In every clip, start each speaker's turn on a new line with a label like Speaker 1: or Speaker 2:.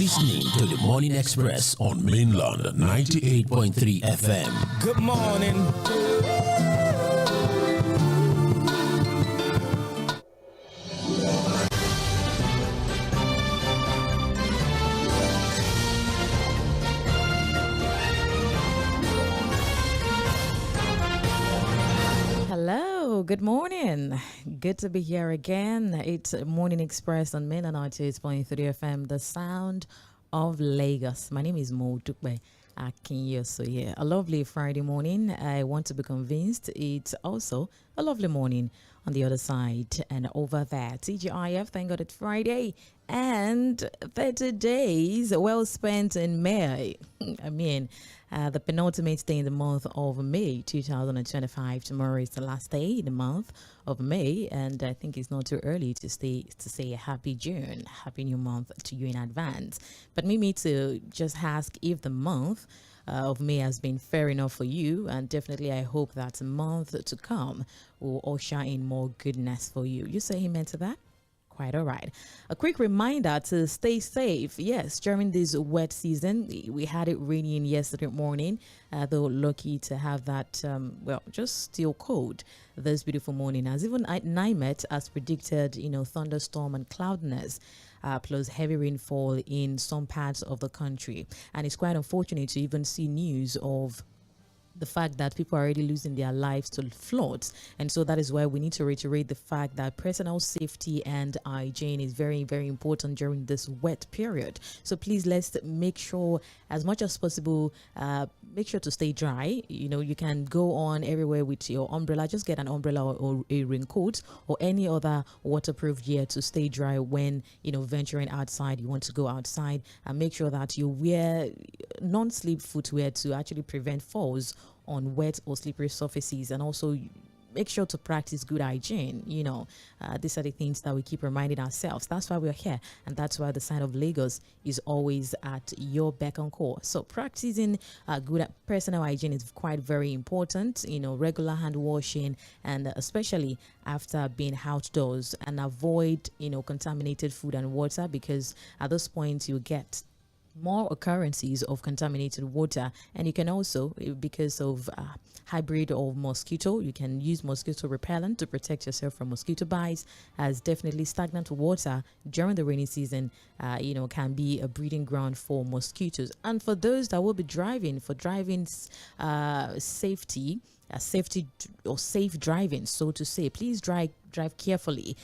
Speaker 1: listening to the Morning Express on Mainland 98.3 FM.
Speaker 2: Good morning.
Speaker 3: Hello, good morning. Good to be here again. It's Morning Express on Mainland 98.3 FM, the sound of Lagos. My name is Mᴏᴜ So yeah, a lovely Friday morning. I want to be convinced it's also a lovely morning on the other side and over there. TGIF, thank God it's Friday and 30 days well spent in May. The penultimate day in the month of May 2025. Tomorrow is the last day in the month of May, and I think it's not too early to say a happy June, happy new month to you in advance. But me to just ask if the month of May has been fair enough for you, and definitely I hope that the month to come will usher in more goodness for you. You say amen to that? Quite all right. A quick reminder to stay safe. Yes, during this wet season, we had it raining yesterday morning, though lucky to have that, just still cold this beautiful morning. As even at NIMET has predicted, thunderstorm and cloudiness. Plus heavy rainfall in some parts of the country. And it's quite unfortunate to even see news of the fact that people are already losing their lives to floods. And so that is why we need to reiterate the fact that personal safety and hygiene is very, very important during this wet period. So please, let's make sure as much as possible, make sure to stay dry. You can go on everywhere with your umbrella. Just get an umbrella or a raincoat or any other waterproof gear to stay dry when, venturing outside. You want to go outside, and make sure that you wear non-slip footwear to actually prevent falls on wet or slippery surfaces, and also make sure to practice good hygiene. These are the things that we keep reminding ourselves. That's why we're here, and that's why the sign of Lagos is always at your beck and call. So practicing good personal hygiene is quite very important. Regular hand washing, and especially after being outdoors, and avoid contaminated food and water, because at this point you get more occurrences of contaminated water. And you can also, because of hybrid of mosquito, you can use mosquito repellent to protect yourself from mosquito bites, as definitely stagnant water during the rainy season can be a breeding ground for mosquitoes. And for those that will be driving, for driving safety or safe driving, so to say, please drive carefully.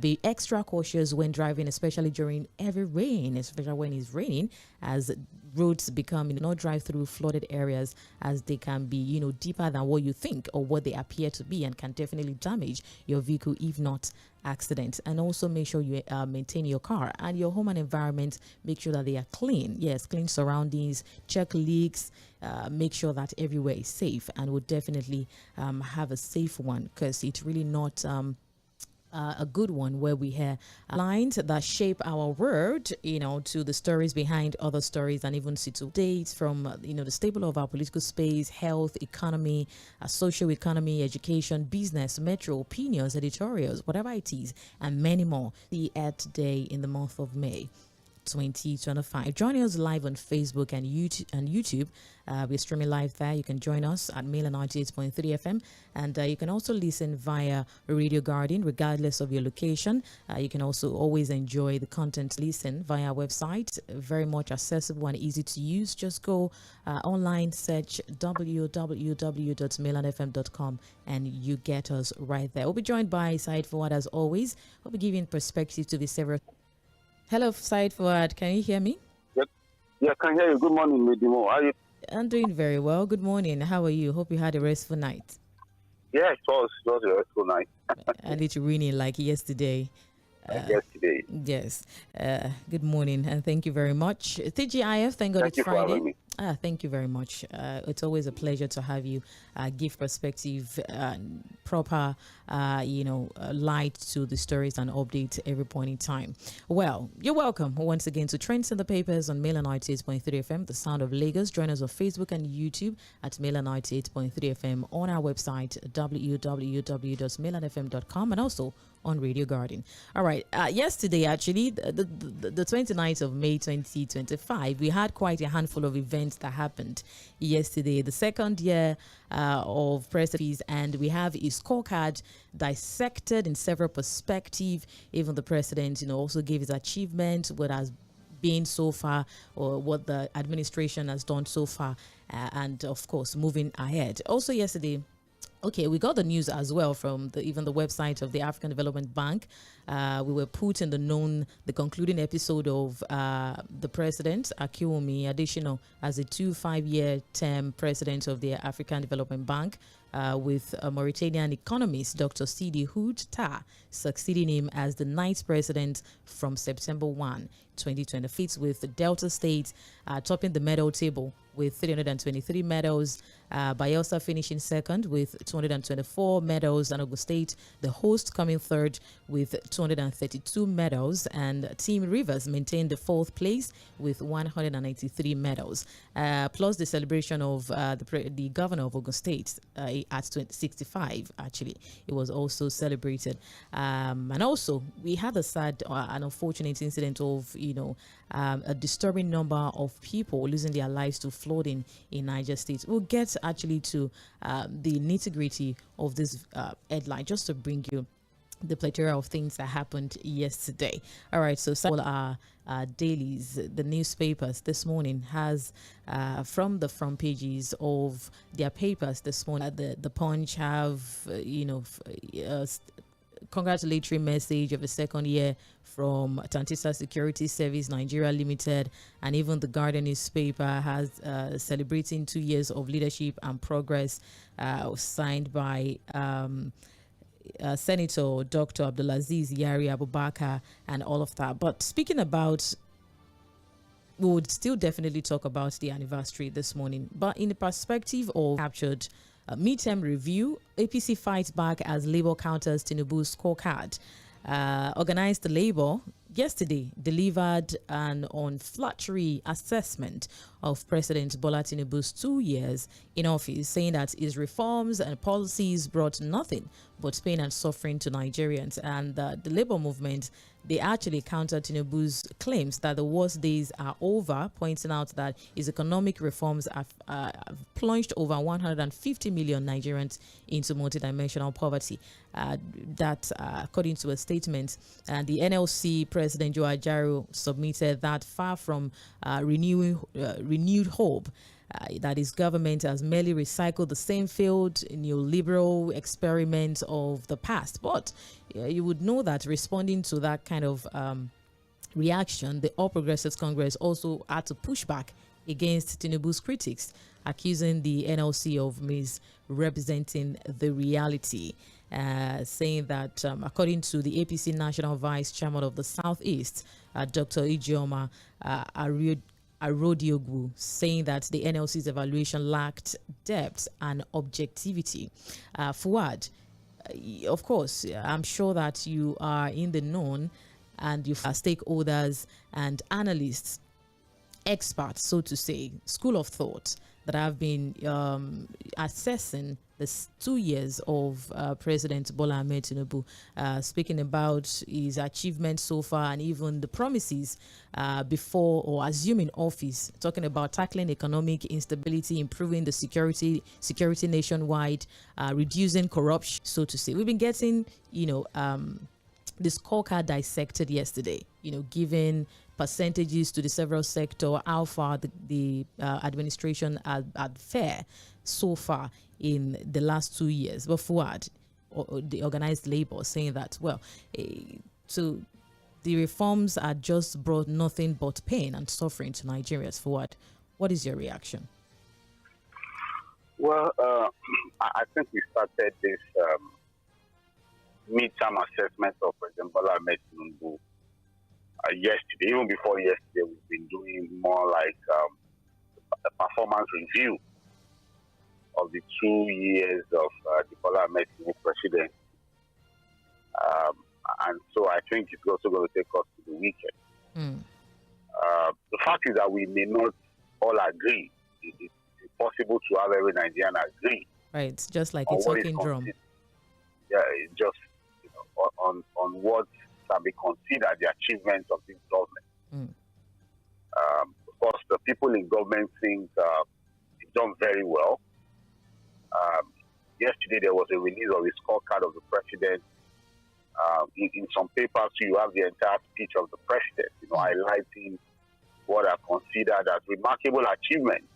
Speaker 3: Be extra cautious when driving, especially during heavy rain, especially when it's raining, as roads become, not drive through flooded areas, as they can be, deeper than what you think or what they appear to be, and can definitely damage your vehicle if not accident. And also make sure you maintain your car and your home and environment. Make sure that they are clean. Yes, clean surroundings, check leaks, make sure that everywhere is safe, and would definitely have a safe one, because it's really not a good one where we hear lines that shape our world, to the stories behind other stories, and even dates from, the staple of our political space, health, economy, social economy, education, business, metro, opinions, editorials, whatever it is, and many more. The 8th day in the month of May 2025. Join us live on Facebook and YouTube. We're streaming live there. You can join us at Mainland 98.3 FM, and you can also listen via Radio Garden, regardless of your location. You can also always enjoy the content listen via our website. Very much accessible and easy to use. Just go online, search www.mainlandfm.com, and you get us right there. We'll be joined by Mᴏᴜ Fᴏᴜ as always. We'll be giving perspective to the several. Hello, Mᴏᴜ Fᴏᴜ. Can you hear me?
Speaker 4: Yep. Yeah, I can hear you. Good morning, Lady Mo. How are you?
Speaker 3: I'm doing very well. Good morning. How are you? Hope you had a restful night.
Speaker 4: Yeah, it was a restful night.
Speaker 3: And it's raining like yesterday.
Speaker 4: Yesterday.
Speaker 3: Yes. Good morning, and thank you very much. TGIF, thank God it's Friday.
Speaker 4: For having me.
Speaker 3: Thank you very much. It's always a pleasure to have you give perspective, proper, light to the stories and updates every point in time. Well, you're welcome once again to Trends in the Papers on Mainland 98.3 FM, the sound of Lagos. Join us on Facebook and YouTube at Mainland 98.3 FM, on our website, www.mainlandfm.com, and also on Radio Garden. All right. Yesterday, actually, the 29th of May 2025, we had quite a handful of events that happened yesterday. The second year of presidency, and we have a scorecard dissected in several perspectives. Even the president, also gave his achievements, what has been so far, or what the administration has done so far, and of course, moving ahead. Also, yesterday, okay, we got the news as well from even the website of the African Development Bank. We were put in the concluding episode of the president, Akiwumi Adesina, as a 5-year term president of the African Development Bank, with Mauritanian economist Dr. Sidi Houd Ta succeeding him as the 9th president from September 1, 2025, with Delta State topping the medal table with 323 medals, Bayelsa finishing second with 224 medals, and Ogun State, the host, coming third with 232 medals, and Team Rivers maintained the 4th place with 193 medals, plus the celebration of the governor of Ogun State at 65. Actually, it was also celebrated, and also we had a sad and unfortunate incident of a disturbing number of people losing their lives to flooding in Niger State. We'll get actually to the nitty-gritty of this headline, just to bring you the plethora of things that happened yesterday. All right, so some of our dailies, the newspapers this morning has from the front pages of their papers this morning, the Punch have congratulatory message of the second year from Tantisa Security Service Nigeria Limited, and even the Guardian newspaper has celebrating 2 years of leadership and progress, signed by Senator Dr. Abdulaziz Yari Abubakar and all of that. But speaking about, we would still definitely talk about the anniversary this morning, but in the perspective of captured midterm review, APC fights back as Labour counters Tinubu's scorecard. Organized Labour yesterday delivered an unflattering assessment of President Bola Tinubu's 2 years in office, saying that his reforms and policies brought nothing but pain and suffering to Nigerians. And the Labour movement, they actually countered Tinubu's claims that the worst days are over, pointing out that his economic reforms have plunged over 150 million Nigerians into multidimensional poverty. That, according to a statement, the NLC President Joe Ajaero submitted that far from renewed hope, that his government has merely recycled the same failed neoliberal experiments of the past. But you would know that responding to that kind of reaction, the All Progressives Congress also had to push back against Tinubu's critics, accusing the NLC of misrepresenting the reality, saying that according to the APC National Vice Chairman of the Southeast, Dr. Ijeoma Arodiogwu, saying that the NLC's evaluation lacked depth and objectivity. Fuad, of course, I'm sure that you are in the known, and you have stakeholders and analysts, experts, so to say, school of thought that have been assessing the 2 years of President Bola Ahmed Tinubu, speaking about his achievements so far and even the promises before or assuming office, talking about tackling economic instability, improving the security nationwide, reducing corruption, so to say. We've been getting, the scorecard dissected yesterday, giving percentages to the several sector, how far the administration had fared so far in the last 2 years. But Fuad, the organized labor, saying that, so the reforms are just brought nothing but pain and suffering to Nigerians. Fuad, what is your reaction?
Speaker 4: Well, I think we started this midterm assessment of President Bola Ahmed Tinubu yesterday. Even before yesterday, we've been doing more like a performance review of the 2 years of the Bola Ahmed Tinubu presidency. And so I think it's also going to take us to the weekend. The fact is that we may not all agree. It's impossible to have every Nigerian agree.
Speaker 3: Right, just like a talking drum.
Speaker 4: Yeah, just on what can be considered the achievements of this government. Of course, the people in government think it's done very well. Yesterday, there was a release of the scorecard of the president. In some papers, you have the entire speech of the president, highlighting what are considered as remarkable achievements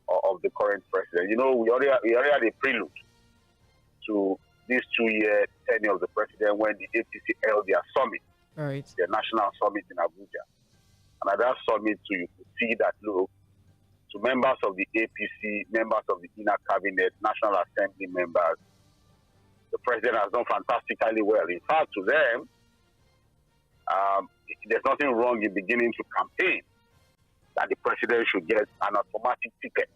Speaker 4: of the current president. We already had a prelude to this 2-year tenure of the president when the APC held their summit, their national summit in Abuja. And at that summit, you could see that, look, to members of the APC, members of the inner cabinet, National Assembly members, the president has done fantastically well. In fact, to them, there's nothing wrong in beginning to campaign that the president should get an automatic ticket,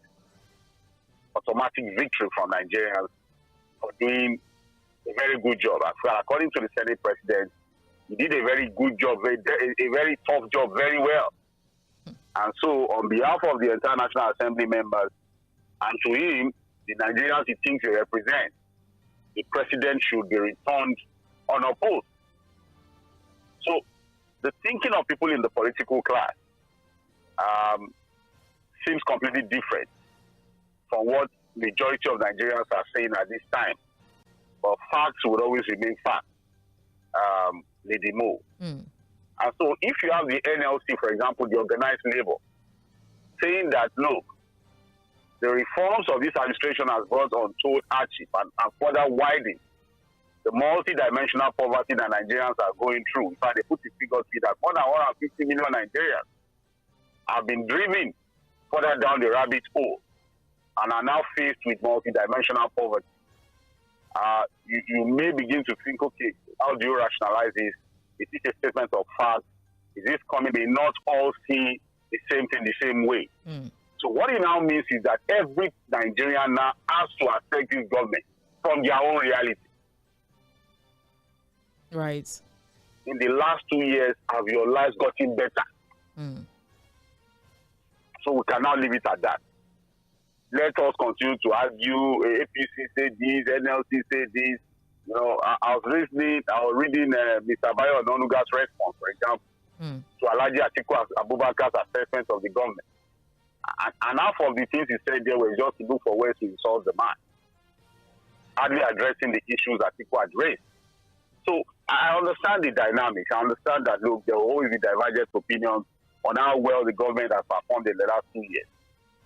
Speaker 4: automatic victory from Nigerians for doing a very good job. According to the Senate president, he did a very good job, a very tough job, very well. And so, on behalf of the entire National Assembly members, and to him, the Nigerians he thinks he represents, the president should be returned unopposed. So, the thinking of people in the political class seems completely different from what majority of Nigerians are saying at this time. But facts would always remain facts. Lady Mo. And so if you have the NLC, for example, the organized labor, saying that, look, the reforms of this administration has brought untold hardship and further widening the multi-dimensional poverty that Nigerians are going through. In fact, they put the figure to that more than 150 million Nigerians have been driven further down the rabbit hole and are now faced with multi-dimensional poverty. You may begin to think, okay, how do you rationalize this? Is this a statement of fact? Is this coming? They not all see the same thing the same way. So what it now means is that every Nigerian now has to affect this government from their own reality.
Speaker 3: Right.
Speaker 4: In the last 2 years, have your lives gotten better? So we can now leave it at that. Let us continue to argue. APC say this, NLC say this. I was reading Mr. Bayo Ononuga's response, for example, to Alhaji Atiku Abubakar's assessment of the government. And half of the things he said there were just to look for ways to insult the man, hardly addressing the issues Atiku had raised. So I understand the dynamics. I understand that, look, there will always be divergent opinions on how well the government has performed in the last 2 years.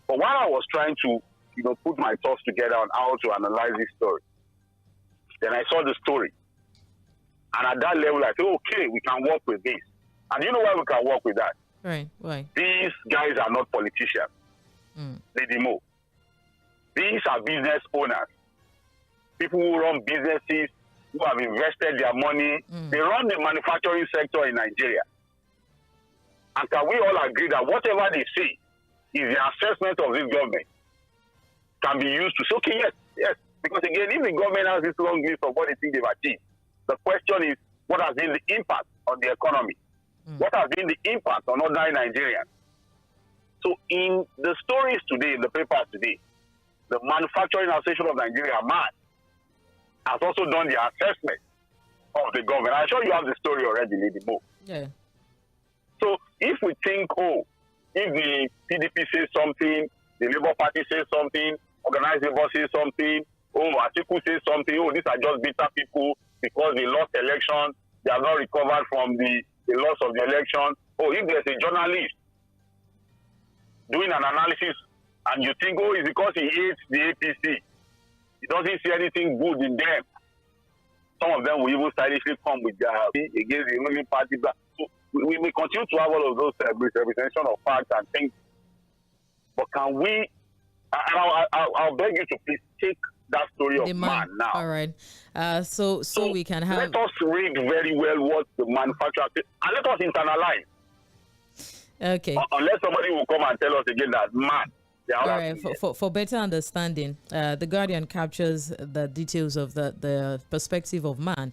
Speaker 4: But while I was trying to, put my thoughts together on how to analyze this story, then I saw the story. And at that level, I said, okay, we can work with this. And you know why we can work with that?
Speaker 3: Right. Why?
Speaker 4: These guys are not politicians. Lady Mo. These are business owners. People who run businesses, who have invested their money. They run the manufacturing sector in Nigeria. And can we all agree that whatever they see is the assessment of this government can be used to say, okay, yes. Because again, if the government has this long list of what they think they've achieved, the question is, what has been the impact on the economy? What has been the impact on ordinary Nigerians? So in the stories today, in the papers today, the Manufacturing Association of Nigeria, MAN, has also done the assessment of the government. I'm sure you have the story already, Lady Mo.
Speaker 3: Yeah.
Speaker 4: So if we think, if the PDP says something, the Labour Party says something, organized labor says something, Atiku says something, these are just bitter people because they lost election, they have not recovered from the loss of the election. If there's a journalist doing an analysis and you think, it's because he hates the APC, he doesn't see anything good in them. Some of them will even stylishly come with their against the ruling party. So we continue to have all of those representation of facts and things. But can we, and I'll beg you to please take that story of man now.
Speaker 3: All right. So we can have.
Speaker 4: Let us read very well what the manufacturer says, and let us internalize.
Speaker 3: Okay.
Speaker 4: Unless somebody will come and tell us again that man.
Speaker 3: All right. For better understanding, the Guardian captures the details of the perspective of man.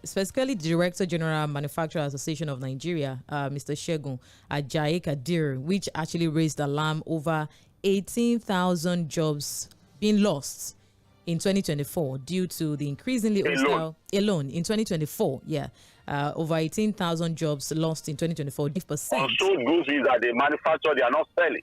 Speaker 3: Specifically, Director General Manufacturer Association of Nigeria, Mr. Segun Ajayi Kadir, which actually raised alarm over 18,000 jobs being lost in 2024 due to the increasingly hostile alone in 2024. Yeah, over 18,000 jobs lost in 2024. 5%.
Speaker 4: Unsold goods is that they manufacture, they are not selling.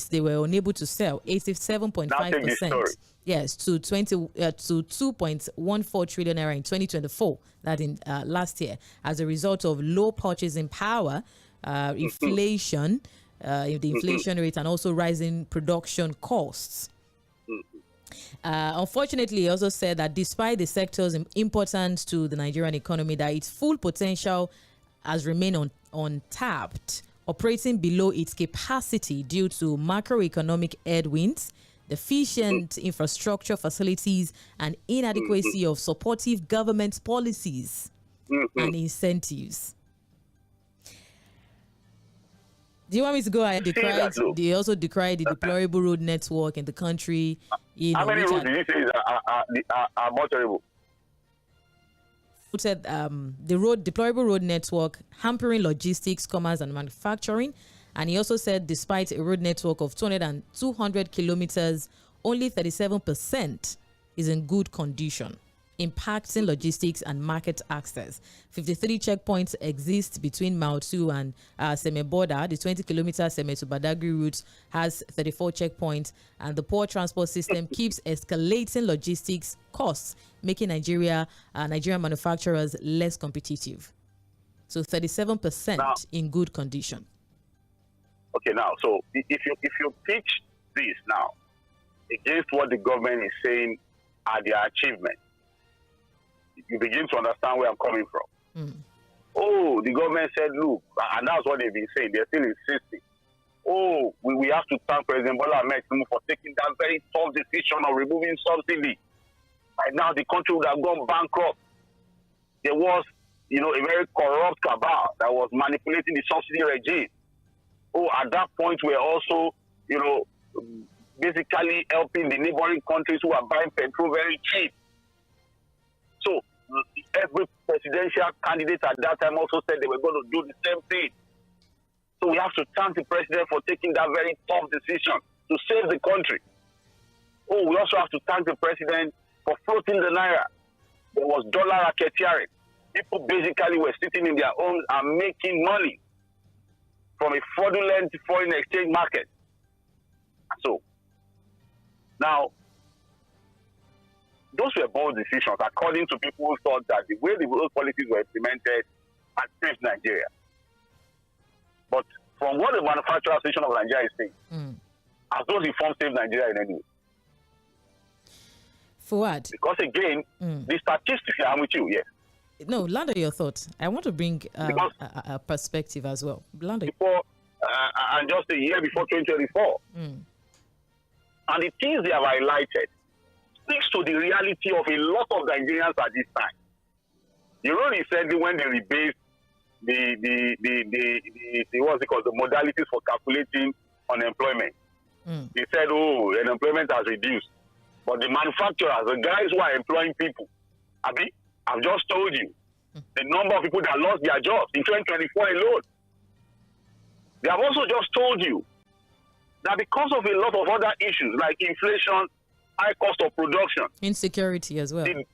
Speaker 3: They were unable to sell 87.5%. Yes, to 2.14 trillion naira in 2024. That in last year, as a result of low purchasing power, inflation, the inflation rate, and also rising production costs. Unfortunately, he also said that despite the sector's importance to the Nigerian economy, that its full potential has remained untapped, operating below its capacity due to macroeconomic headwinds, deficient infrastructure facilities, and inadequacy of supportive government policies and incentives. Do you want me to go ahead? They also decried the deplorable road network in the country.
Speaker 4: How many roads did you say are more terrible?
Speaker 3: Said the deplorable road network hampering logistics, commerce, and manufacturing. And he also said despite a road network of 200 kilometers, only 37% is in good condition, impacting logistics and market access. 53 checkpoints exist between Mile 2 and Seme-Boda. The 20-kilometer Seme to Badagry route has 34 checkpoints, and the poor transport system keeps escalating logistics costs, making Nigerian manufacturers less competitive. So 37% now, in good condition.
Speaker 4: Okay, now, so if you pitch this now against what the government is saying are their achievements, you begin to understand where I'm coming from. Oh, the government said, look, and that's what they've been saying. They're still insisting. Oh, we have to thank President Bola Ahmed Tinubu for taking that very tough decision of removing subsidy. Right now, the country would have gone bankrupt. There was, a very corrupt cabal that was manipulating the subsidy regime. Oh, at that point, we're also, basically helping the neighboring countries who are buying petrol very cheap. So every presidential candidate at that time also said they were going to do the same thing. So we have to thank the president for taking that very tough decision to save the country. Oh, we also have to thank the president for floating the naira. There was dollar racketeering. People basically were sitting in their homes and making money from a fraudulent foreign exchange market. So now, those were bold decisions according to people who thought that the way those policies were implemented had saved Nigeria. But from what the Manufacturing Association of Nigeria is saying, as those reforms saved Nigeria in any way.
Speaker 3: For what?
Speaker 4: Because again, the statistics, I'm with you, yes.
Speaker 3: No, land on your thoughts. I want to bring a perspective as well.
Speaker 4: Before, and just a year before 2024. And the things they have highlighted speaks to the reality of a lot of Nigerians at this time. Recently when they rebased the what's it called, the modalities for calculating unemployment. They said, unemployment has reduced. But the manufacturers, the guys who are employing people, I've just told you the number of people that lost their jobs in 2024 alone. They have also just told you that because of a lot of other issues like inflation, high cost of production,
Speaker 3: insecurity as well.
Speaker 4: The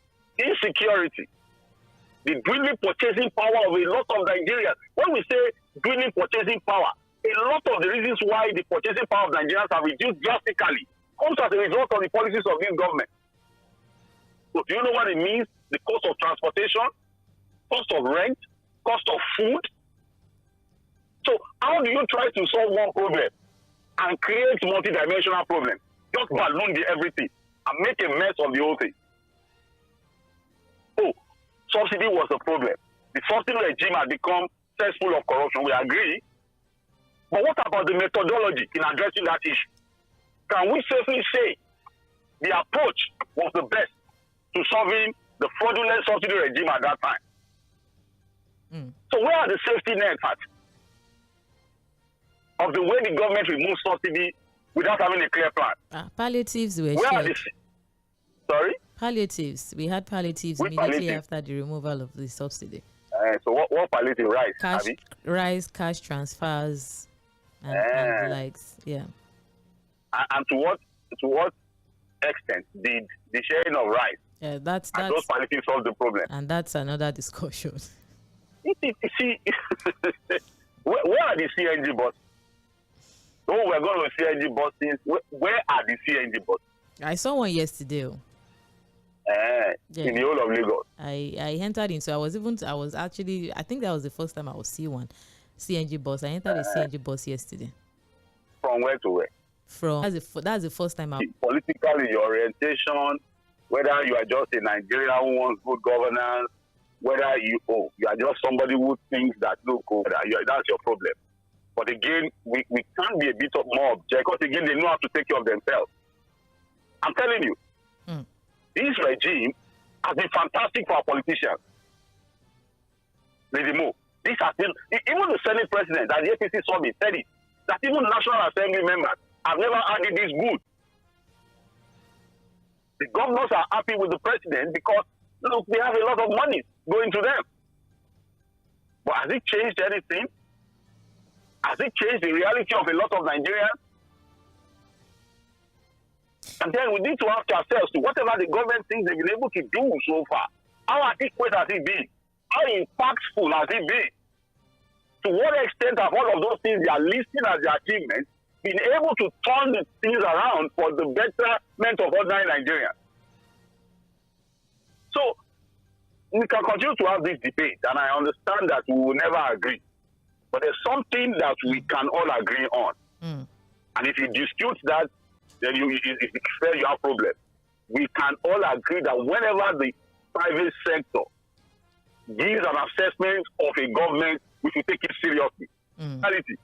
Speaker 4: dwindling purchasing power of a lot of Nigerians. When we say dwindling purchasing power, a lot of the reasons why the purchasing power of Nigerians have reduced drastically comes as a result of the policies of this government. So do you know what it means? The cost of transportation, cost of rent, cost of food. So how do you try to solve one problem and create multidimensional problems? Just balloon everything and make a mess of the whole thing. Oh, subsidy was the problem. The subsidy regime has become cesspool of corruption. We agree. But what about the methodology in addressing that issue? Can we safely say the approach was the best to solving the fraudulent subsidy regime at that time? So where are the safety nets of the way the government removed subsidy without having a clear plan?
Speaker 3: Palliatives were shared.
Speaker 4: Sorry?
Speaker 3: Palliatives. We had palliatives immediately after the removal of the subsidy.
Speaker 4: So what palliative?
Speaker 3: Rice, cash transfers, and the likes. Yeah.
Speaker 4: And to what extent did the sharing of rice
Speaker 3: and
Speaker 4: those palliatives solve the problem?
Speaker 3: And that's another discussion.
Speaker 4: You see, where are the CNG buses? Oh, we're going to CNG buses. Where are the CNG buses?
Speaker 3: I saw one yesterday.
Speaker 4: In the whole of Lagos.
Speaker 3: I entered into. I think that was the first time I would see one CNG bus. I entered a CNG bus yesterday.
Speaker 4: From where to where?
Speaker 3: That's the first time.
Speaker 4: Politically, your orientation, whether you are just a Nigerian who wants good governance, whether you are just somebody who thinks that that's your problem. But again, we can't be a bit more objective, because again, they know how to take care of themselves. I'm telling you, this regime has been fantastic for our politicians. Lady Mo, this has been, even the Senate president at the APC summit said it, that even National Assembly members have never had it this good. The governors are happy with the president because, look, they have a lot of money going to them. But has it changed anything? Has it changed the reality of a lot of Nigerians? And then we need to ask ourselves, to whatever the government thinks they've been able to do so far, how adequate has it been? How impactful has it been? To what extent have all of those things they are listing as their achievements been able to turn the things around for the betterment of ordinary Nigerians? So, we can continue to have this debate, and I understand that we will never agree. But there's something that we can all agree on. And if you dispute that, then it's fair you have problems. We can all agree that whenever the private sector gives an assessment of a government, we should take it seriously. Reality.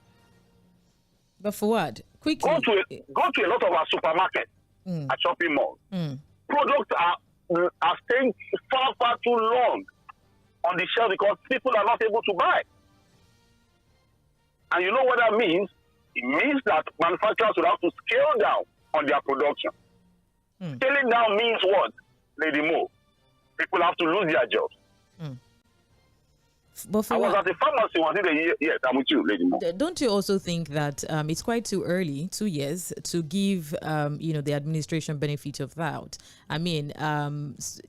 Speaker 3: But for what? Quickly.
Speaker 4: Go to a lot of our supermarkets, at shopping malls. Products are staying far, far too long on the shelf because people are not able to buy. And you know what that means? It means that manufacturers will have to scale down on their production. Scaling down means what, Lady Mo? People have to lose their jobs.
Speaker 3: But
Speaker 4: I was at the pharmacy one day. Yes, I'm with you, Lady Mo.
Speaker 3: Don't you also think that it's quite too early, 2 years, to give the administration benefit of doubt? I mean,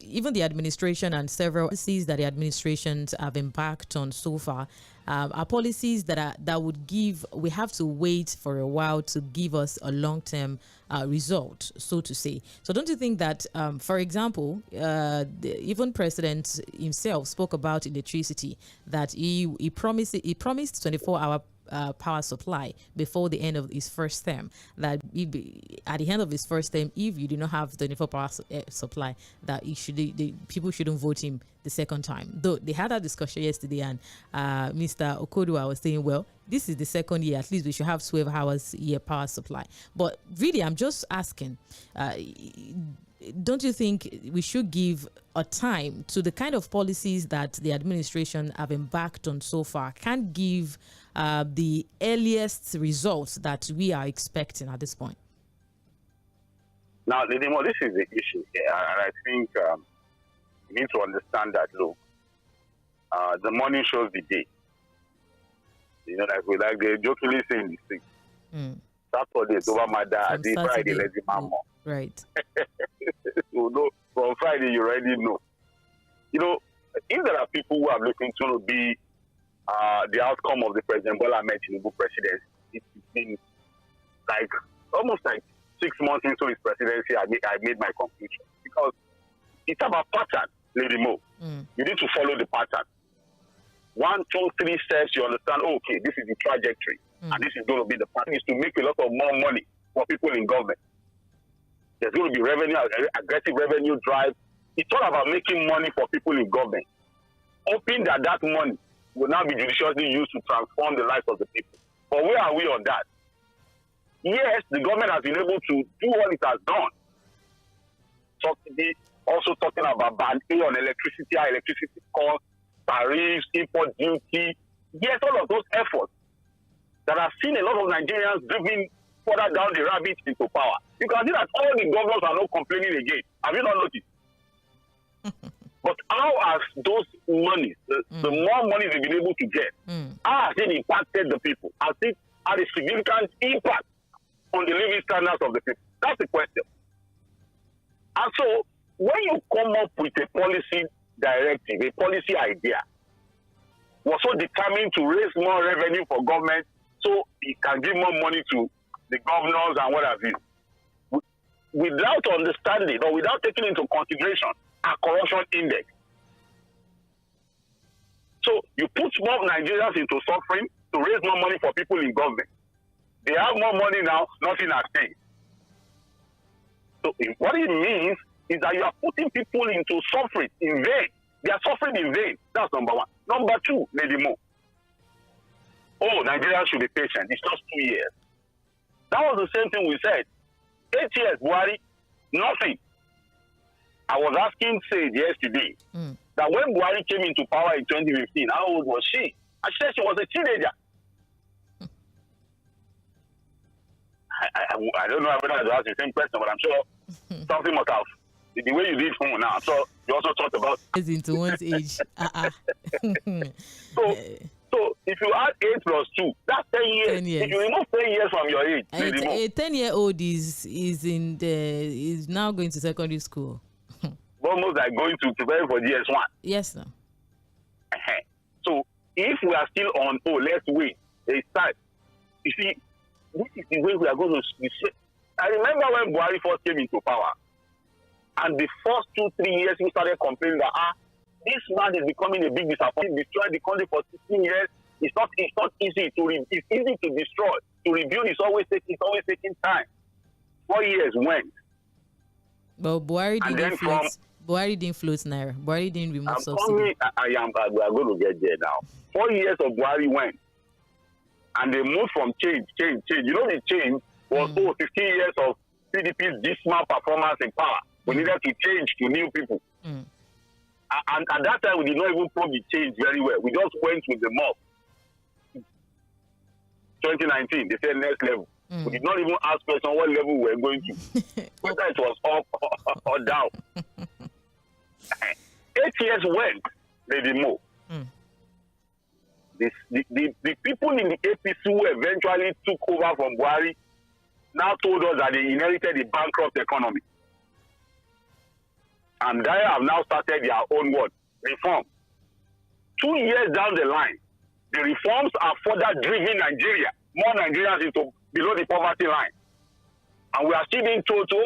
Speaker 3: even the administration and several policies that the administrations have embarked on so far are policies that would give. We have to wait for a while to give us a long-term result, so to say. So don't you think that, for example, even President himself spoke about electricity, that he promised 24-hour power supply before the end of his first term, that at the end of his first term, if you do not have 24 power supply, that people shouldn't vote him the second time. Though they had that discussion yesterday, and Mr. Okodua was saying, well, this is the second year, at least we should have 12 hours a year power supply. But really, I'm just asking, don't you think we should give a time to the kind of policies that the administration have embarked on so far? Can't give the earliest results that we are expecting at this point?
Speaker 4: Now, Lady Mo, this is the issue here, and I think you need to understand that, look, the morning shows the day. You know, like they jokingly say in the street. Saturday is over my dad, Friday, let's see my mom.
Speaker 3: Right.
Speaker 4: So, no, from Friday, you already know. You know, if there are people who are looking to be the outcome of the President Bola Ahmed Tinubu presidency, it's been like almost like 6 months into his presidency, I made my conclusion. Because it's about pattern, Lady Mo. You need to follow the pattern. 1, 2, 3 steps, you understand, okay, this is the trajectory. And this is going to be the pattern, is to make a lot of more money for people in government. There's going to be aggressive revenue drive. It's all about making money for people in government. Hoping that money will now be judiciously used to transform the lives of the people. But where are we on that? Yes, the government has been able to do what it has done. Subsidy, also talking about ban A on electricity costs, tariffs, import duty. Yes, all of those efforts that have seen a lot of Nigerians driven further down the rabbit into power. You can see that all the governors are not complaining again. Have you not noticed? But how has those monies, the more money they've been able to get, how has it impacted the people? Has it had a significant impact on the living standards of the people? That's the question. And so when you come up with a policy directive, a policy idea, was so determined to raise more revenue for government so it can give more money to the governors and what have you, without understanding or without taking into consideration a corruption index. So you put more Nigerians into suffering to raise more money for people in government. They have more money now, nothing has changed. So what it means is that you are putting people into suffering in vain. They are suffering in vain. That's number one. Number two, Lady Mo. Oh, Nigerians should be patient. It's just 2 years. That was the same thing we said. 8 years, Buhari, nothing. I was asking Sage yesterday that when Buhari came into power in 2015, how old was she? I said she was a teenager. I don't know whether I ask the same question, but I'm sure something must have. The way you did phone now, so you also talked about
Speaker 3: into one's age.
Speaker 4: So if you add 8 plus 2, that's 10 years.
Speaker 3: 10 years.
Speaker 4: If you remove 10 years from your age,
Speaker 3: a 10-year-old is now going to secondary school.
Speaker 4: Almost like going to prepare for GS1.
Speaker 3: Yes, sir.
Speaker 4: So if we are still on, let's wait. They start. You see, this is the way we are going to. I remember when Buhari first came into power, and the first 2-3 years we started complaining that this man is becoming a big disappointment. Destroyed the country for 16 years. It's not easy to it's easy to destroy. To rebuild it's always taking time. 4 years went.
Speaker 3: But Buhari didn't float. Buhari didn't float naira. Buhari didn't remove subsidy.
Speaker 4: We are going to get there now. 4 years of Buhari went, and they moved from change. You know, the change was 15 years of PDP's dismal performance in power. We needed to change to new people. And at that time, we did not even probe the change very well. We just went with the mob. 2019, they said next level. We did not even ask person what level we were going to. Whether it was up or down. 8 years went, they did more. The people in the APC who eventually took over from Buhari now told us that they inherited a bankrupt economy. And they have now started their own reform. 2 years down the line, the reforms are further driven Nigeria, more Nigerians into below the poverty line. And we are still being told to,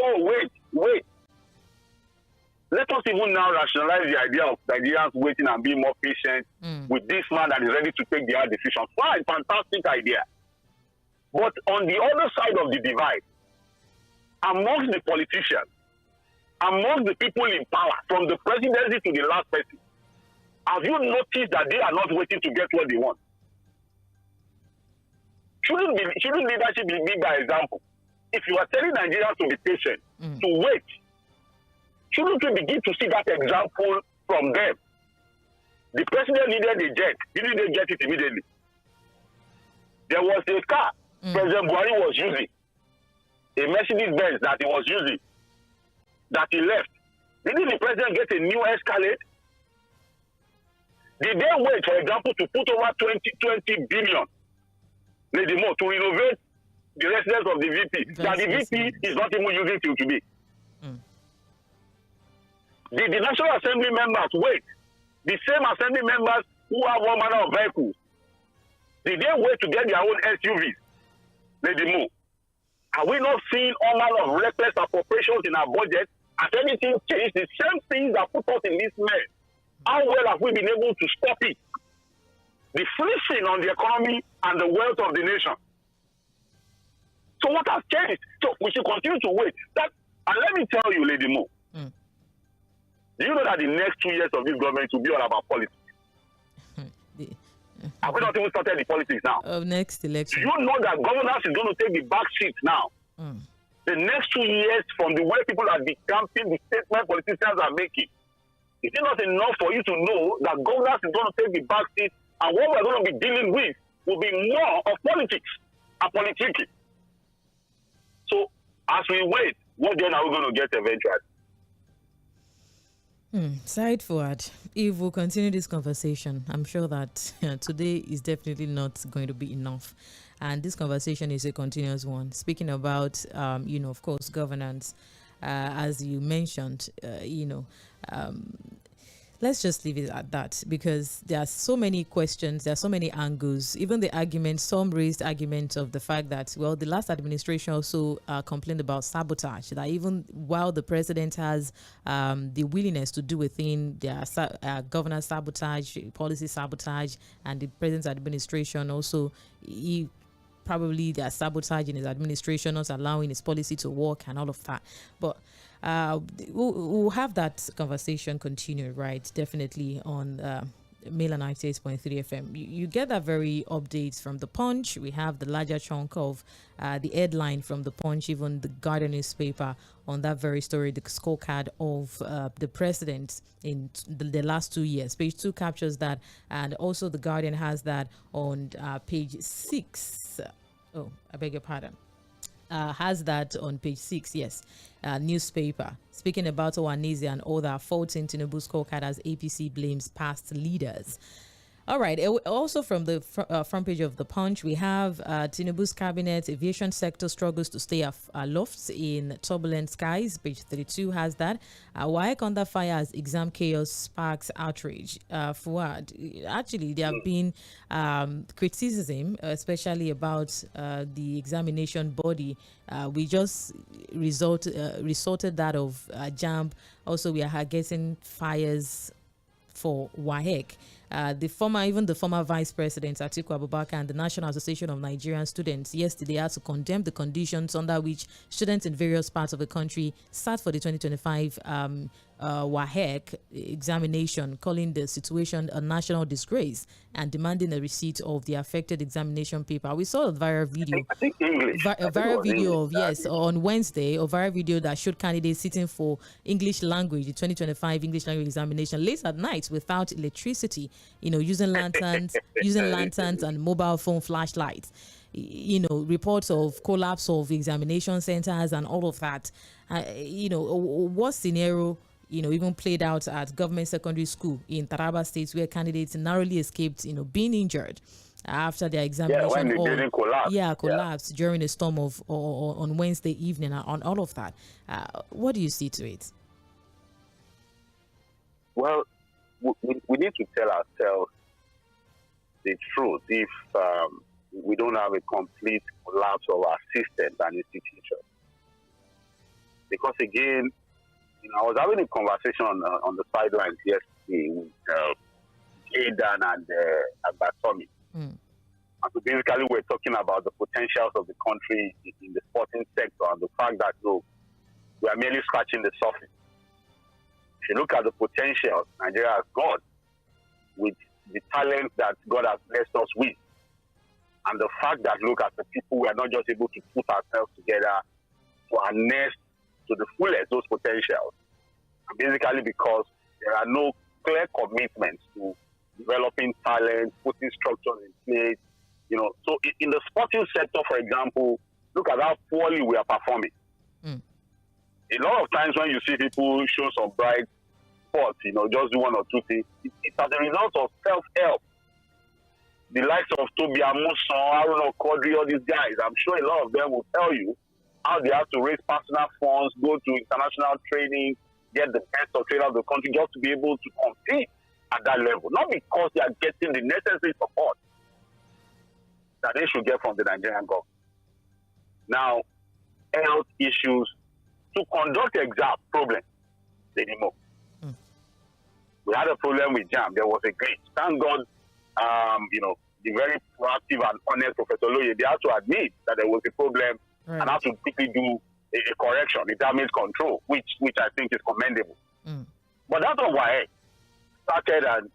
Speaker 4: wait. Let us even now rationalize the idea of Nigerians waiting and being more patient with this man that is ready to take the hard decisions. Fine, fantastic idea. But on the other side of the divide, amongst the politicians, among the people in power, from the presidency to the last person, have you noticed that they are not waiting to get what they want? Shouldn't leadership be by example? If you are telling Nigerians to be patient, to wait, shouldn't we begin to see that example from them? The president needed a jet. He didn't get it immediately. There was a car President Buhari was using, a Mercedes-Benz that he was using, that he left. Didn't the president get a new Escalade? Did they wait, for example, to put over 20 billion to renovate the residence of the VP that the VP is not even using till today? Did the National Assembly members wait? The same Assembly members who have all manner of vehicles, did they wait to get their own SUVs? Are we not seeing all manner of reckless appropriations in our budget? Has anything changed? The same things that put us in this mess. How well have we been able to stop it? The fleecing on the economy and the wealth of the nation. So what has changed? So we should continue to wait. And let me tell you, Lady Mo, do you know that the next 2 years of this government will be all about politics? Have we not even started the politics now?
Speaker 3: Of next election.
Speaker 4: Do you know that governance is going to take the back seat now? The next 2 years, from the way people are decamping, the statement politicians are making, is it not enough for you to know that governance is going to take the back seat, and what we're going to be dealing with will be more of politics and politicking? So, as we wait, what then are we going to get eventually?
Speaker 3: Side forward, if we'll continue this conversation, I'm sure that today is definitely not going to be enough. And this conversation is a continuous one. Speaking about, of course, governance as you mentioned, let's just leave it at that, because there are so many questions, there are so many angles. Even the argument, some raised argument of the fact that, well, the last administration also complained about sabotage, that even while the president has the willingness to do a thing, there are governor sabotage, policy sabotage, and the president's administration also, probably they are sabotaging his administration, not allowing his policy to work and all of that. But we'll have that conversation continue, right? Definitely on Mail and 98.3 FM. You get that very updates from the Punch. We have the larger chunk of the headline from the Punch, even the Guardian newspaper on that very story, the scorecard of the president in the last 2 years. Page 2 captures that, and also the Guardian has that on page 6. Oh, I beg your pardon. Has that on page 6, yes, newspaper. Speaking about Ohaneze and all that, faulting Tinubu's scorecard as APC blames past leaders. All right. Also from the front page of the Punch, we have Tinubu's cabinet aviation sector struggles to stay aloft in turbulent skies. Page 32 has that. WAEC under fire as exam chaos sparks outrage. Fuad, actually, there have been criticism, especially about the examination body. We just resorted that of JAMB. Also, we are getting fires for WAEC. The former Vice President Atiku Abubakar and the National Association of Nigerian Students yesterday had to condemn the conditions under which students in various parts of the country sat for the 2025 WAEC examination, calling the situation a national disgrace and demanding a receipt of the affected examination paper. We saw a viral video.
Speaker 4: I think English.
Speaker 3: A viral video
Speaker 4: English,
Speaker 3: of, yes, on Wednesday, a viral video that showed candidates sitting for English language, the 2025 English language examination, late at night without electricity, using lanterns, and mobile phone flashlights. Reports of collapse of examination centers and all of that. What scenario even played out at government secondary school in Taraba State, where candidates narrowly escaped, being injured after their examination.
Speaker 4: Yeah, when the building collapsed.
Speaker 3: Collapsed during a storm on Wednesday evening, on all of that. What do you see to it?
Speaker 4: Well, we need to tell ourselves the truth. If we don't have a complete collapse of our systems and institutions, because again, I was having a conversation on the sidelines yesterday with Jaydan and Batomi. And so basically we're talking about the potentials of the country in the sporting sector and the fact that we are merely scratching the surface. If you look at the potential Nigeria has got with the talent that God has blessed us with, and the fact that, look, at the people, we are not just able to put ourselves together to harness to the fullest those potentials. And basically because there are no clear commitments to developing talent, putting structures in place. So in the sporting sector, for example, look at how poorly we are performing. A lot of times when you see people show some bright spots, just do one or two things, it's as a result of self-help. The likes of Toby Amuson, Haruna Kodri, all these guys, I'm sure a lot of them will tell you how they have to raise personal funds, go to international training, get the best of trainers of the country just to be able to compete at that level. Not because they are getting the necessary support that they should get from the Nigerian government. Now, health issues, to conduct exam problem anymore. We had a problem with JAM. There was a glitch. Thank God, the very proactive and honest Professor Loye, they had to admit that there was a problem and have to quickly do a correction, a damage control, which I think is commendable. But that's not why it started, and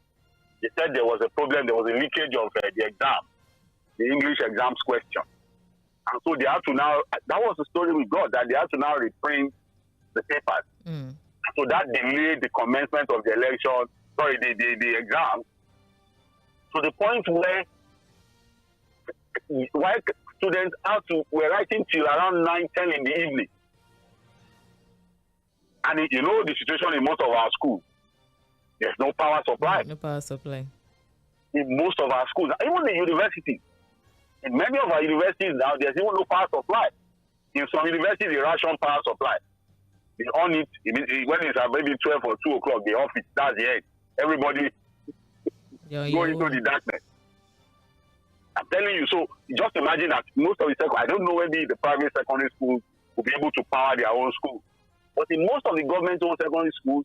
Speaker 4: they said there was a problem, there was a leakage of the exam, the English exams question. And so they have to now, that was the story we got, that they have to now reprint the papers. So that delayed the commencement of the election, the exam, to the point where students were writing till around 9-10 in the evening. And the situation in most of our schools, there's no power supply.
Speaker 3: No power supply.
Speaker 4: In most of our schools, even the universities. In many of our universities now, there's even no power supply. In some universities, they ration power supply. They on it. When it's maybe 12 or 2 o'clock, they off it. That's the end. Everybody go into the darkness. I'm telling you. So just imagine that most of the I don't know maybe the private secondary schools will be able to power their own school, but in most of the government-owned secondary schools,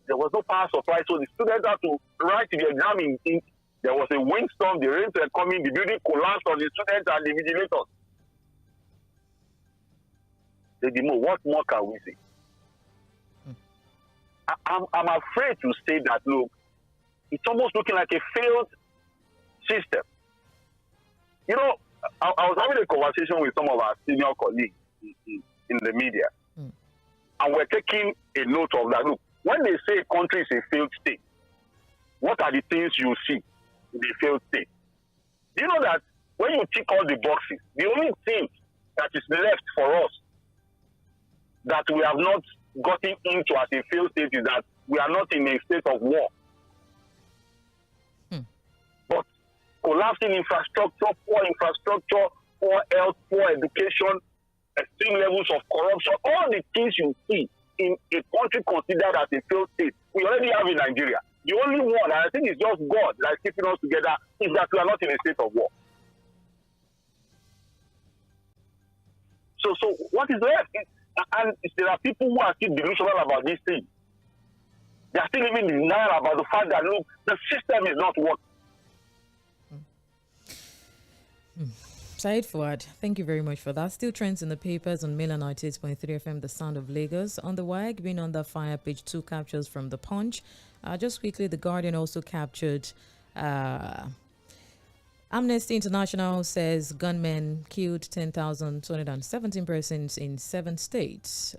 Speaker 4: there was no power supply, so the students had to write the exam in there was a windstorm, the rains were coming, the building collapsed on the students and the vigilators. What more can we say? I'm afraid to say that, look, it's almost looking like a failed system. You know, I was having a conversation with some of our senior colleagues in the media, and we're taking a note of that. Look, when they say a country is a failed state, what are the things you see in the failed state? Do you know that when you tick all the boxes, the only thing that is left for us that we have not gotten into as a failed state is that we are not in a state of war. But collapsing infrastructure, poor health, poor education, extreme levels of corruption, all the things you see in a country considered as a failed state, we already have in Nigeria. The only one, and I think it's just God that is keeping us together, is that we are not in a state of war. So what is left? And there are people who are still delusional about this thing. They are still even in denial about the fact that, look, the system is not working.
Speaker 3: Said Fuad, thank you very much for that. Still trends in the papers on Mainland 98.3 FM, The Sound of Lagos. On the WAG, being under fire, page 2 captures from The Punch. Just quickly, The Guardian also captured Amnesty International says gunmen killed 10,217 persons in 7 states.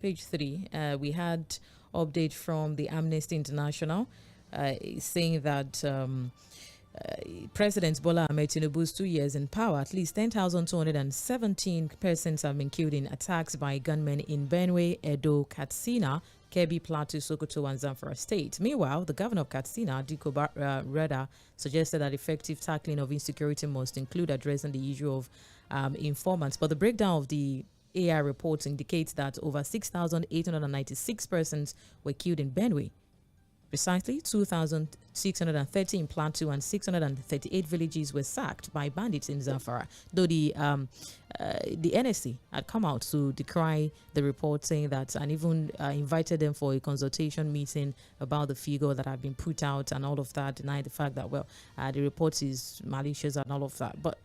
Speaker 3: Page 3, we had update from the Amnesty International saying that President Bola Ahmed Tinubu's 2 years in power, at least 10,217 persons have been killed in attacks by gunmen in Benue, Edo, Katsina, Kebbi, Plateau, Sokoto, and Zamfara State. Meanwhile, the governor of Katsina, Diko Reda, suggested that effective tackling of insecurity must include addressing the issue of informants. But the breakdown of the AI reports indicates that over 6,896 persons were killed in Benue. Precisely 2,630 in Plateau and 638 villages were sacked by bandits in Zamfara. Though the NSC had come out to decry the report, saying that, and even invited them for a consultation meeting about the figure that had been put out and all of that, denying the fact that, the report is malicious and all of that. But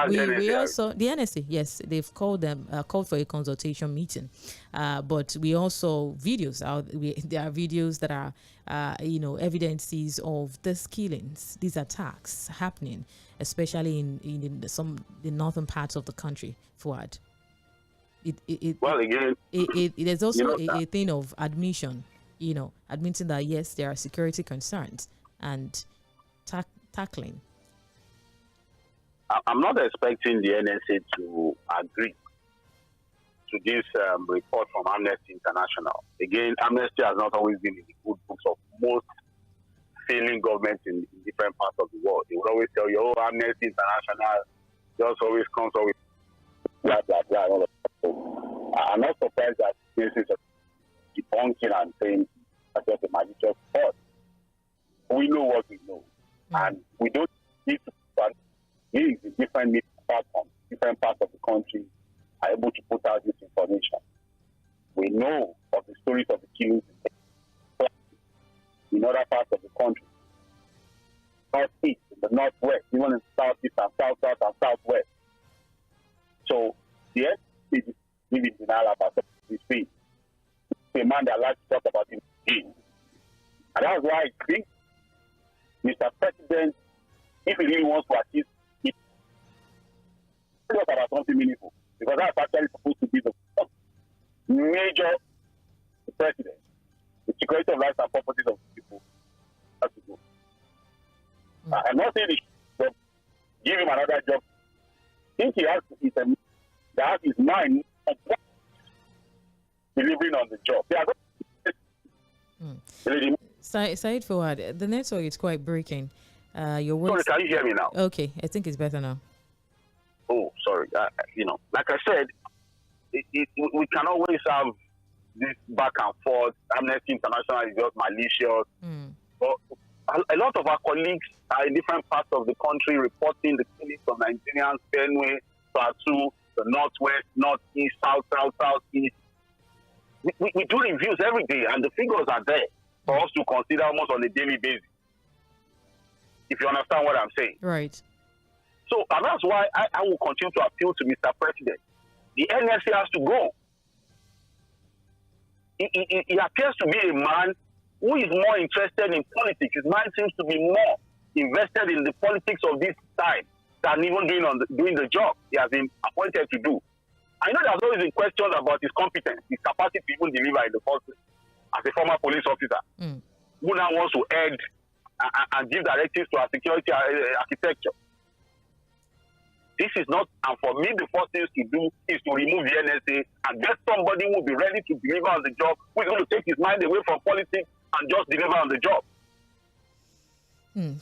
Speaker 3: we also, the NSC, yes, they've called for a consultation meeting. But we also there are videos that are, evidences of these killings, these attacks happening, especially in the northern parts of the country. Fuad. It is also a thing of admission, admitting that yes, there are security concerns and tackling.
Speaker 4: I'm not expecting the NSA to agree to this report from Amnesty International. Again, Amnesty has not always been in the good books of most failing governments in different parts of the world. They would always tell you, Amnesty International just always comes up with blah, blah, blah, and all of that. So I'm not surprised that this is debunking and saying that's just a malicious report. We know what we know. And we don't need to in different media platforms, different parts of the country are able to put out this information. We know of the stories of the killings in other parts of the country. Northeast, in the northwest, even in southeast and southwest and southwest. So the SEC is really denial about this thing. It's a man that likes to talk about him. And that's why I think Mr. President, if he really wants to achieve about something meaningful, because that's actually supposed to be the first major president. The security of lives and properties of people has to go. I'm not saying give him another job. I think he has his mind delivering on the job.
Speaker 3: Said Fuad, the network is quite breaking. Your words.
Speaker 4: Sorry, can you hear me now?
Speaker 3: Okay, I think it's better now.
Speaker 4: Oh, sorry. Like I said, we can always have this back and forth. Amnesty International is just malicious. But a lot of our colleagues are in different parts of the country reporting the killings of Nigerians, Benue, Plateau, the Northwest, Northeast, Southeast. We do reviews every day, and the figures are there for us to consider almost on a daily basis. If you understand what I'm saying.
Speaker 3: Right.
Speaker 4: So, and that's why I will continue to appeal to Mr. President. The NSA has to go. He appears to be a man who is more interested in politics. His mind seems to be more invested in the politics of this time than even doing the job he has been appointed to do. I know there's always been questions about his competence, his capacity to even deliver in the first place as a former police officer who now wants to head and give directives to our security architecture. This is not, and for me, the first thing to do is to remove the NSA and get somebody who will be ready to deliver on the job, who is going to take his mind away from politics and just deliver on the job.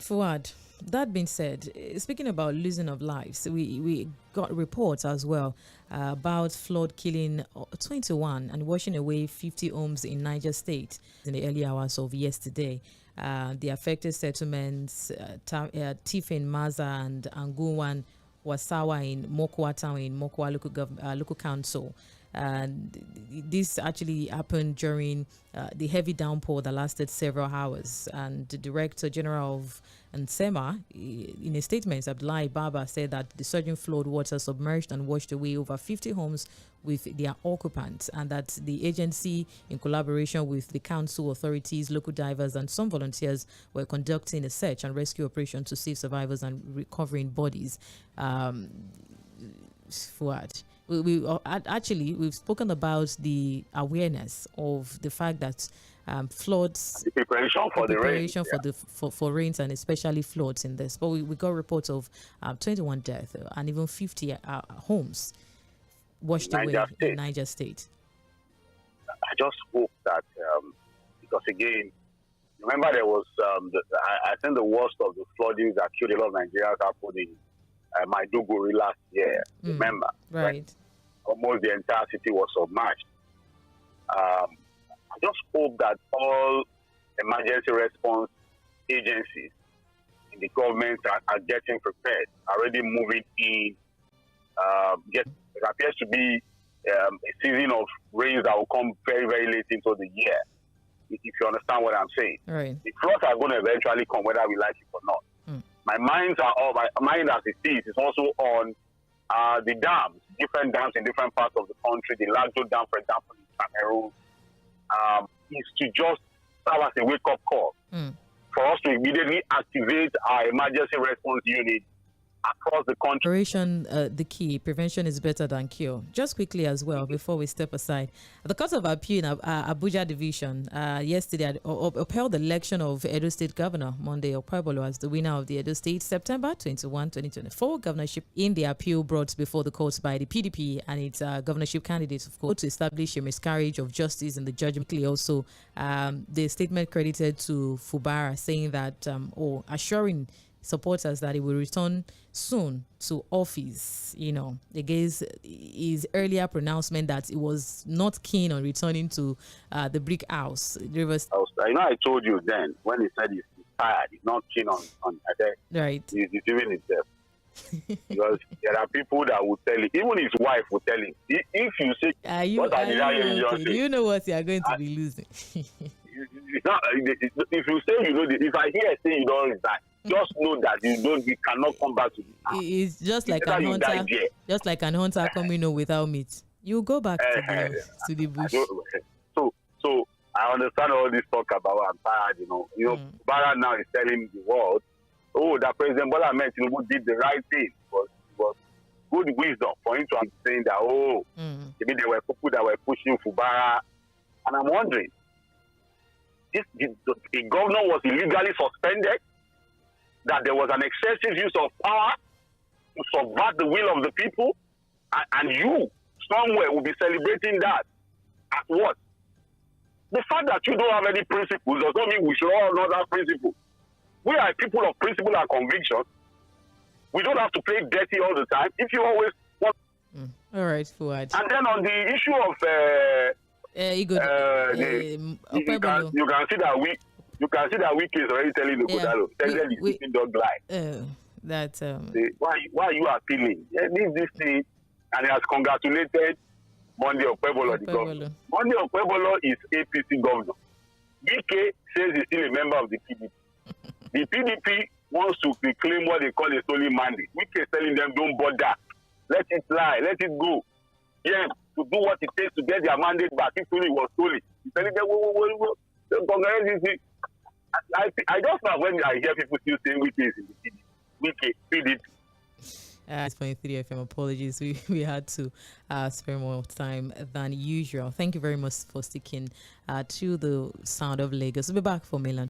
Speaker 3: Fuad, that being said, speaking about losing of lives, we got reports as well about flood killing 21 and washing away 50 homes in Niger State in the early hours of yesterday. The affected settlements, Tifin, Maza, and Anguwan, Wasawa in Mokwa town in Mokwa local council. And this actually happened during the heavy downpour that lasted several hours. And the Director General of NSEMA, in a statement, Abdullahi Baba, said that the surging flood water submerged and washed away over 50 homes with their occupants, and that the agency, in collaboration with the council authorities, local divers, and some volunteers, were conducting a search and rescue operation to save survivors and recovering bodies. Fuad, we've spoken about the awareness of the fact that floods,
Speaker 4: the preparation
Speaker 3: for rains and especially floods in this. But we got reports of 21 deaths and even 50 homes washed away in Niger State.
Speaker 4: I just hope that because again, remember there was I think the worst of the floodings that killed a lot of Nigerians happened in Maiduguri last year. Remember,
Speaker 3: right?
Speaker 4: Almost the entire city was submerged. I just hope that all emergency response agencies in the government are getting prepared, already moving in. It appears to be a season of rains that will come very, very late into the year, if you understand what I'm saying.
Speaker 3: Right.
Speaker 4: The floods are going to eventually come, whether we like it or not. My mind as it is also on the dams, different dams in different parts of the country. The Lagdo Dam, for example, in Cameroon, is to just serve as a wake-up call for us to immediately activate our emergency response unit across the country.
Speaker 3: The key. Prevention is better than cure. Just quickly as well, before we step aside, the Court of Appeal in Abuja Division yesterday upheld the election of Edo State Governor Monday Okpebholo as the winner of the Edo State September 21, 2024 governorship in the appeal brought before the courts by the PDP and its governorship candidates, of course, to establish a miscarriage of justice in the judgment. Also, the statement credited to Fubara, saying that assuring supporters that he will return soon to office, against his earlier pronouncement that he was not keen on returning to the brick house.
Speaker 4: I told you then, when he said he's tired, he's not keen on
Speaker 3: right.
Speaker 4: He's deceiving himself. Because there are people that will tell him, even his wife will tell him, if you say,
Speaker 3: do you know what you are going to be losing?
Speaker 4: If you say, if I hear say you don't resign, just know that you cannot come back to this house.
Speaker 3: It's just like an hunter coming home without meat. You go back to the bush.
Speaker 4: So I understand all this talk about I'm tired, Bara now is telling the world, that President Bola Ahmed Tinubu did the right thing. It was good wisdom for him to be saying that, maybe there were people that were pushing Fubara. And I'm wondering, the governor was illegally suspended, that there was an excessive use of power to subvert the will of the people, and you somewhere will be celebrating that. At what? The fact that you don't have any principles does not mean we should all know that principle. We are people of principle and conviction. We don't have to play dirty all the time. If you always want.
Speaker 3: All right, Fuad.
Speaker 4: And then on the issue of
Speaker 3: You go.
Speaker 4: You can see that Wike is already telling Okodalo, tell them the sleeping dog lie. Why you are appealing? Leave this thing, and he has congratulated Monday Okpebholo, the governor. Monday Okpebholo is APC governor. Wike says he's still a member of the PDP. The PDP wants to reclaim what they call a stolen mandate. Wike is telling them, don't bother. Let it lie. Let it go. Yeah, to do what it takes to get their mandate back. If only it was stolen. He's telling them, I just know when I hear people still saying Wike is in the PDP. Wike, PDP.
Speaker 3: It's 0.3 FM. Apologies. We had to spend more time than usual. Thank you very much for sticking to the sound of Lagos. We'll be back for mainland